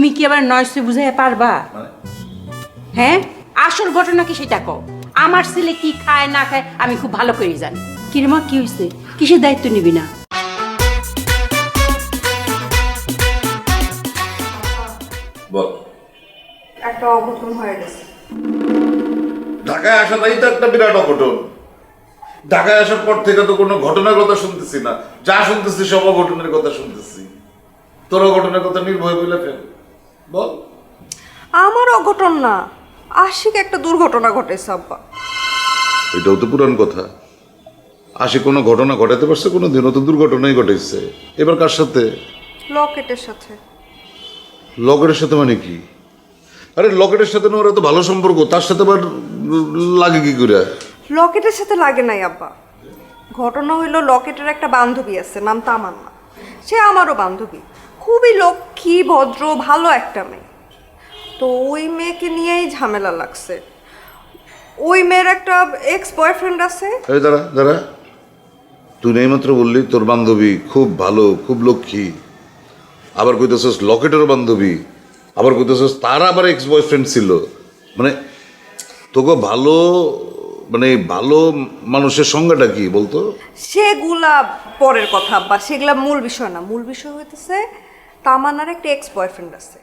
তুমি কি আবার নয়সে বুঝাইয়া পারবা? হ্যাঁ, আসল ঘটনা কি সেটা কও। আমার ছেলে কি খায় না খায় আমি খুব ভালো করে জানি। কিরমা কি হয়েছে? কিসের দায়িত্ব নিবি না? বল। একটা অঘটন হয়ে গেছে। ঢাকায় আসাটাই তো একটা বিরাট অঘটন। ঢাকায় আসার পর থেকে তো কোনো ঘটনার কথা শুনতেছি না, যা শুনতেছি সব অঘটনের কথা শুনতেছি। তোর অঘটনের কথা নির্ভয় বলে ফেল, বল। আমার অঘটন না, আশিক একটা দুর্ঘটনা ঘটেছে আব্বা। এটাও তো পুরান কথা। আশি কোনো ঘটনা ঘটাতে পারছে? কোনো দিনও তো দুর্ঘটনাই ঘটেছে। এবার কার সাথে? লকেটের সাথে। লকেটের সাথে মানে কি? আরে লকেটের সাথে না ওরা তো ভালো সম্পর্ক, তার সাথে আবার লাগে কি করে? লকেটের সাথে লাগে নাই আব্বা। ঘটনা হইলো লকেটের একটা বান্ধবী আছে, নাম তামান্না। সে আমারও বান্ধবী, খুবই লক্ষ্মী ভদ্র ভালো একটা মেয়ে। তো ওই মেয়েকে নিয়েই ঝামেলা লাগছে। ওই মেয়ের একটা এক্স বয়ফ্রেন্ড আছে। এই দাঁড়া দাঁড়া, তুই এইমাত্র বললি তোর বান্ধবী খুব ভালো খুব লক্ষ্মী, আবার কইতেছস লকেটের বান্ধবী, আবার কইতেছস তার আবার এক্স বয়ফ্রেন্ড ছিল। মানে তোকে ভালো, মানে ভালো মানুষের সংজ্ঞাটা কি বলতো? সেগুলা পরের কথা আব্বা, সেগুলা মূল বিষয় না। মূল বিষয় হইতেছে তামান্নার একটা এক্স বয়ফ্রেন্ড আছে।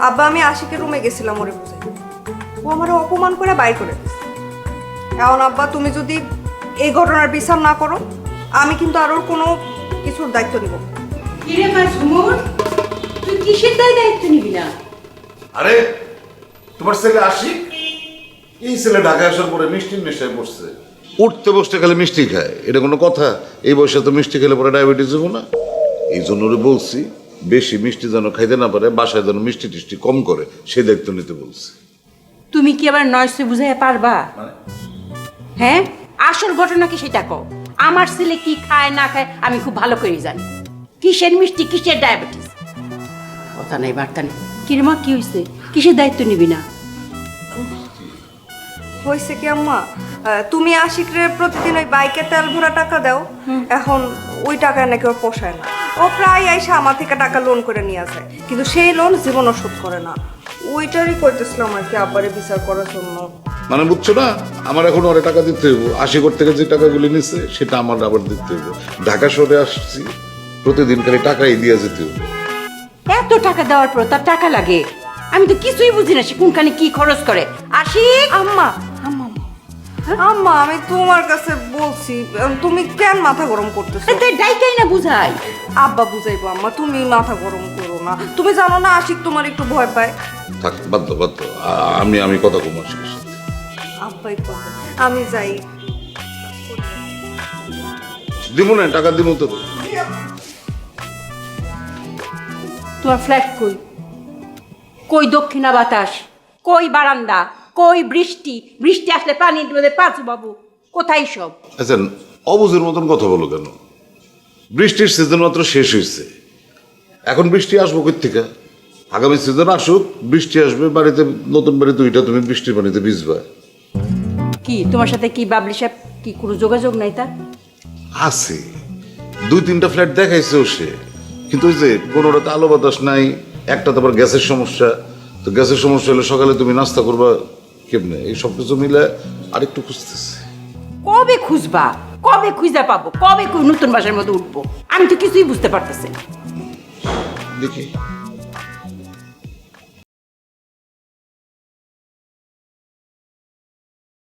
আব্বা আমি আশিকের রুমে গেছিলাম ওরে বুঝাই, ও আমার অপমান করে বাইর করে দিছে। এখন আব্বা তুমি যদি এই ঘটনার বিচার না করো, আমি কিন্তু আর ওর কোনো কিছুর দায়িত্ব নিব না। কিরে মা ঝুমুর, তুই কিসের দায়িত্ব নিবি না? আরে তোমার ছেলে আশিক, এই ছেলে ঢাকায় আসার পরে মিষ্টির নেশায় পড়ছে। উঠতে বসতে খালি মিষ্টি খায়, এটা কোনো কথা? এই বয়সে তো মিষ্টি খেলে পরে ডায়াবেটিস হবো না? এই জন্য ওরে বলছি বেশি মিষ্টি যেন খাইতে না পারে, বাসায় যেন মিষ্টি টিষ্টি কম করে, সে দায়িত্ব নিতে বলছি। তুমি কি আবার নয়সে বুঝাইয়া পারবা? হ্যাঁ, আসল ঘটনা কি সেটা কও। আমার ছেলে কি খায় না খায় আমি খুব ভালো করে জানি। কিসের মিষ্টি কিসের ডায়াবেটিস, কথা নাই বার্তা নেই। কিরমা কি হয়েছে? কিসের দায়িত্ব নিবি না? হয়েছে কি আম্মা, তুমি আশিকরে প্রতিদিন ওই বাইকে তেল ভরা টাকা দাও, এখন ওই টাকায় নাকি ওর পোষায় না। ও প্রায় আইসা আমার থেকে টাকা লোন করে নিয়ে আসে, কিন্তু সেই লোন জীবনও শোধ করে না। ওইটারই করতেছিলাম আর কি আব্বারে বিচার করার জন্য। মানে বুঝছো না, আমার এখন অনেক টাকা দিতে হইব। আশিকর থেকে যে টাকাগুলি নিচ্ছে সেটা আমার আবার দিতে হইব। ঢাকা শহরে আসছি, প্রতিদিন খালি টাকাই দিয়ে যেতে হইব। এত টাকা দেওয়ার পর তার টাকা লাগে? আমি তো কিছুই বুঝি না সে কোনখানে কি খরচ করে। আশিক আম্মা আম্মা আম্মা আমি তোমার কাছে বলছি, তুমি কেন মাথা গরম করতেছো? ডাইকাই না বুঝাই। আব্বা বুঝাইবো আম্মা, তুমি মাথা গরম করো না। তুমি জানো না আশিক তোমার একটু ভয় পায়। থাক বাধ্য বাধ্য, আমি কথা কম আশিকের সাথে। আব্বাই কথা, আমি যাই। দিব না টাকা দিব তো। তোমার ফ্ল্যাট কই? কই দক্ষিণা বাতাস? কই বারান্দা? কই বৃষ্টি? বৃষ্টি আসলে পানির মধ্যে পাঁচু বাবু কোথায় সব? আচ্ছা, অবুঝের মতন কথা বলো কেন? বৃষ্টির সিজন মাত্র শেষ হয়েছে, এখন বৃষ্টি আসবো কই থেকে? আগামী সিজন আসুক, বৃষ্টি আসবে, বাড়িতে নতুন বাড়িতে ওইটা তুমি বৃষ্টির পানিতে ভিজবা। কি তোমার সাথে কি বাবলি সাহেব কি কোনো যোগাযোগ নাই তার? আছে, 2-3টা ফ্ল্যাট দেখাইছে সে, কিন্তু ওই যে কোনোটাতে আলো বাতাস নাই, একটা তো আবার গ্যাসের সমস্যা। তো গ্যাসের সমস্যা হলে সকালে তুমি নাস্তা করবা কেমনে? এই সব কিছু মিলে আরেকটু খুঁজতেছে। কবে খুঁজবা? কবে খুঁজে পাবো? কবে নতুন বাসার মধ্যে উঠবো? আমি তো কিছুই বুঝতে পারতেছি না। দেখি